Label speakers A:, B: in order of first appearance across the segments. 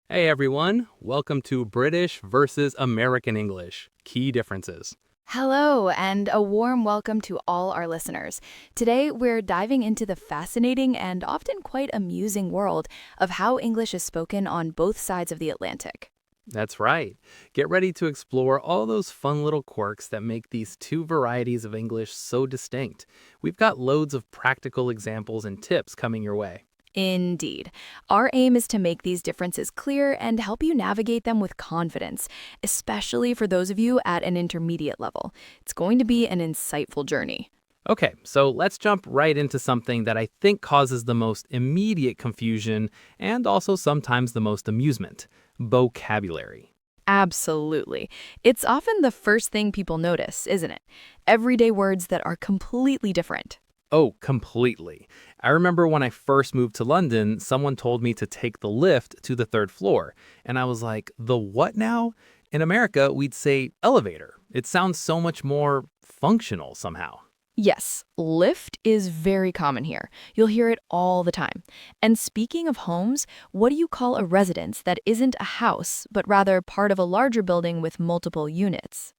A: Hey everyone, welcome to British versus American English. Key differences.
B: Hello, and a warm welcome to all our listeners. Today, we're diving into the fascinating and often quite amusing world of how English is spoken on both sides of the Atlantic.
A: That's right. Get ready to explore all those fun little quirks that make these two varieties of English so distinct. We've got loads of practical examples and tips coming your way.
B: Indeed. Our aim is to make these differences clear and help you navigate them with confidence, especially for those of you at an intermediate level. It's going to be an insightful journey.
A: Okay, so let's jump right into something that I think causes the most immediate confusion and also sometimes the most amusement: vocabulary.
B: Absolutely. It's often the first thing people notice, isn't it? Everyday words that are completely different.
A: Oh, completely. I remember when I first moved to London, someone told me to take the lift to the third floor. And I was like, the what now? In America, we'd say elevator. It sounds so much more functional somehow.
B: Yes, lift is very common here. You'll hear it all the time. And speaking of homes, what do you call a residence that isn't a house, but rather part of a larger building with multiple units?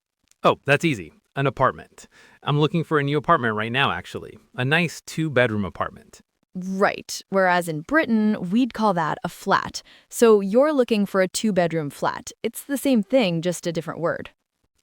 A: Oh, that's easy. An apartment. I'm looking for a new apartment right now, actually. A nice two-bedroom apartment.
B: Right, whereas in Britain, we'd call that a flat. So you're looking for a two-bedroom flat. It's the same thing, just a different word.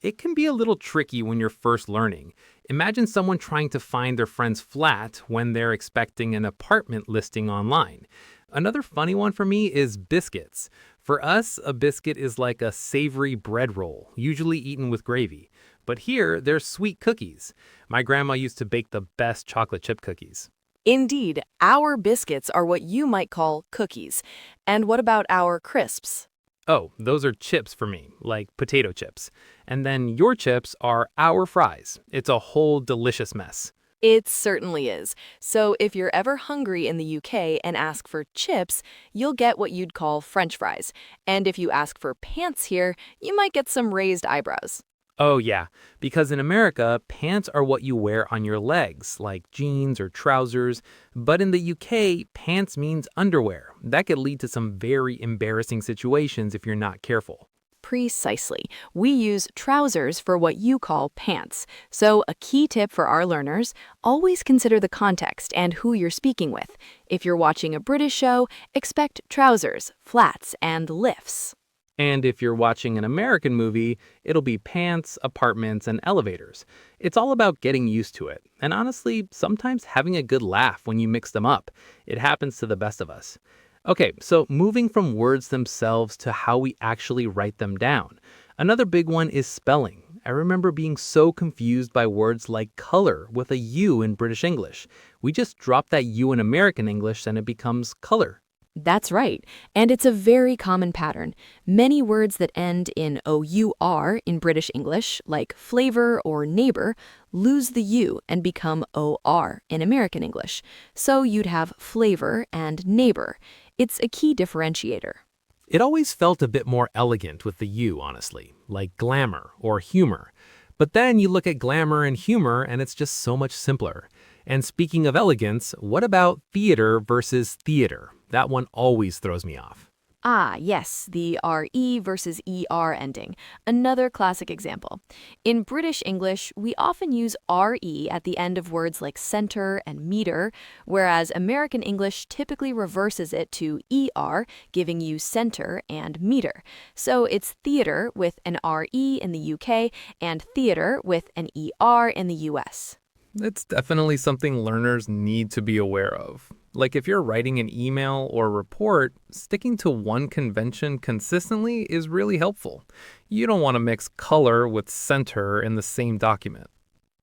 A: It can be a little tricky when you're first learning. Imagine someone trying to find their friend's flat when they're expecting an apartment listing online. Another funny one for me is biscuits. For us, a biscuit is like a savory bread roll, usually eaten with gravy. But here, they're sweet cookies. My grandma used to bake the best chocolate chip cookies.
B: Indeed, our biscuits are what you might call cookies. And what about our crisps?
A: Oh, those are chips for me, like potato chips. And then your chips are our fries. It's a whole delicious mess.
B: It certainly is. So if you're ever hungry in the UK and ask for chips, you'll get what you'd call French fries. And if you ask for pants here, you might get some raised eyebrows.
A: Oh, yeah, because in America, pants are what you wear on your legs, like jeans or trousers. But in the UK, pants means underwear. That could lead to some very embarrassing situations if you're not careful.
B: Precisely. We use trousers for what you call pants. So, a key tip for our learners: always consider the context and who you're speaking with. If you're watching a British show, expect trousers, flats, and lifts.
A: And if you're watching an American movie, it'll be pants, apartments, and elevators. It's all about getting used to it. And honestly, sometimes having a good laugh when you mix them up. It happens to the best of us. Okay, so moving from words themselves to how we actually write them down. Another big one is spelling. I remember being so confused by words like color with a U in British English. We just drop that U in American English and it becomes color.
B: That's right, and it's a very common pattern. Many words that end in OUR in British English, like flavor or neighbor, lose the U and become OR in American English. So you'd have flavor and neighbor. It's a key differentiator.
A: It always felt a bit more elegant with the U, honestly, like glamour or humor. But then you look at glamour and humor and it's just so much simpler. And speaking of elegance, what about theater versus theater? That one always throws me off.
B: Ah, yes, the RE versus ER ending. Another classic example. In British English, we often use RE at the end of words like center and meter, whereas American English typically reverses it to ER, giving you center and meter. So it's theater with an RE in the UK and theater with an ER in the US.
A: It's definitely something learners need to be aware of. Like if you're writing an email or report, sticking to one convention consistently is really helpful. You don't want to mix color with center in the same document.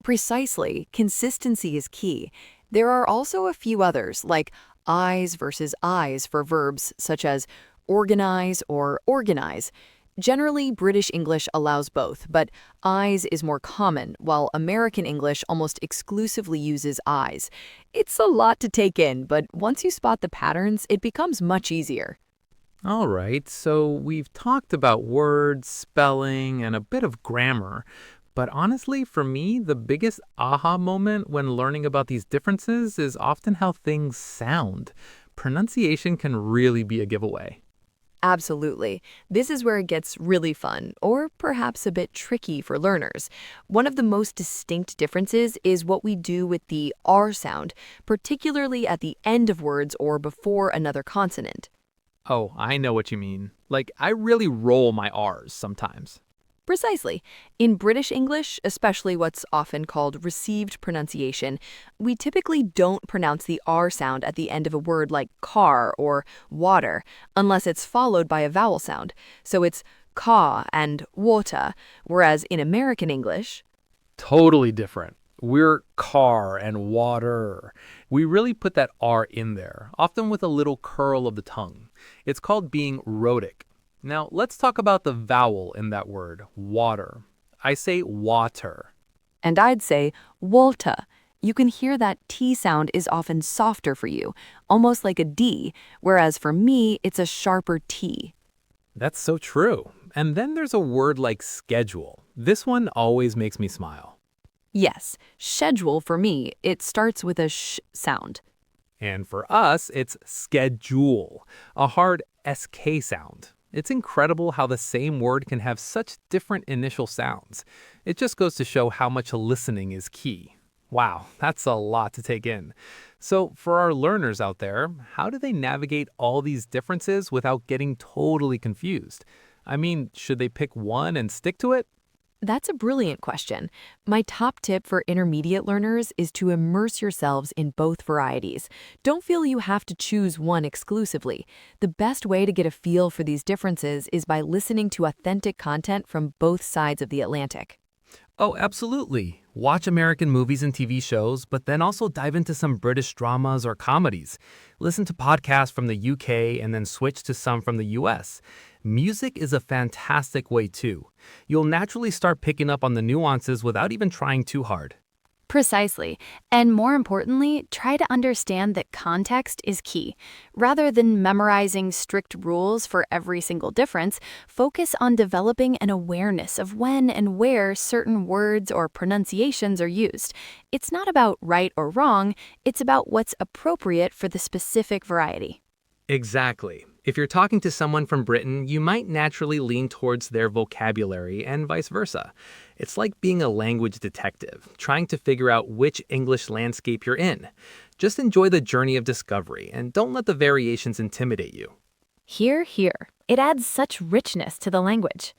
B: Precisely, consistency is key. There are also a few others, like eyes versus eyes for verbs such as organize or organize. Generally, British English allows both, but eyes is more common, while American English almost exclusively uses eyes. It's a lot to take in, but once you spot the patterns, it becomes much easier.
A: All right, so we've talked about words, spelling, and a bit of grammar. But honestly, for me, the biggest aha moment when learning about these differences is often how things sound. Pronunciation can really be a giveaway.
B: Absolutely. This is where it gets really fun, or perhaps a bit tricky for learners. One of the most distinct differences is what we do with the R sound, particularly at the end of words or before another consonant.
A: Oh, I know what you mean. Like, I really roll my R's sometimes.
B: Precisely. In British English, especially what's often called received pronunciation, we typically don't pronounce the R sound at the end of a word like car or water, unless it's followed by a vowel sound. So it's car and water, whereas in American English,
A: Totally different. We're car and water. We really put that R in there, often with a little curl of the tongue. It's called being rhotic. Now, let's talk about the vowel in that word, water. I say water.
B: and I'd say water. You can hear that T sound is often softer for you, almost like a D, whereas for me, it's a sharper T.
A: That's so true. And then there's a word like schedule. This one always makes me smile.
B: Yes, schedule for me, it starts with a sh sound.
A: And for us, it's SKED-yool, a hard SK sound. It's incredible how the same word can have such different initial sounds. It just goes to show how much listening is key. Wow, that's a lot to take in. So, for our learners out there, how do they navigate all these differences without getting totally confused? I mean, should they pick one and stick to it?
B: That's a brilliant question. My top tip for intermediate learners is to immerse yourselves in both varieties. Don't feel you have to choose one exclusively. The best way to get a feel for these differences is by listening to authentic content from both sides of the Atlantic.
A: Oh, absolutely. Watch American movies and TV shows, but then also dive into some British dramas or comedies. Listen to podcasts from the UK and then switch to some from the US. Music is a fantastic way too. You'll naturally start picking up on the nuances without even trying too hard.
C: Precisely. And more importantly, try to understand that context is key. Rather than memorizing strict rules for every single difference, focus on developing an awareness of when and where certain words or pronunciations are used. It's not about right or wrong, it's about what's appropriate for the specific variety.
A: Exactly. If you're talking to someone from Britain, you might naturally lean towards their vocabulary and vice versa. It's like being a language detective, trying to figure out which English landscape you're in. Just enjoy the journey of discovery and don't let the variations intimidate you.
C: Hear, hear. It adds such richness to the language.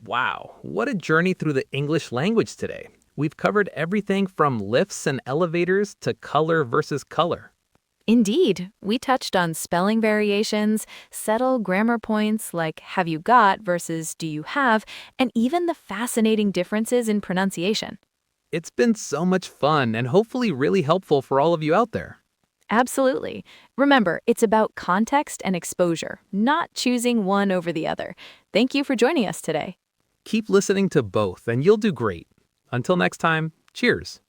A: Wow, what a journey through the English language today. We've covered everything from lifts and elevators to color versus color.
C: Indeed, we touched on spelling variations, subtle grammar points like have you got versus do you have, and even the fascinating differences in pronunciation.
A: It's been so much fun and hopefully really helpful for all of you out there.
C: Absolutely. Remember, it's about context and exposure, not choosing one over the other. Thank you for joining us today.
A: Keep listening to both and you'll do great. Until next time, cheers.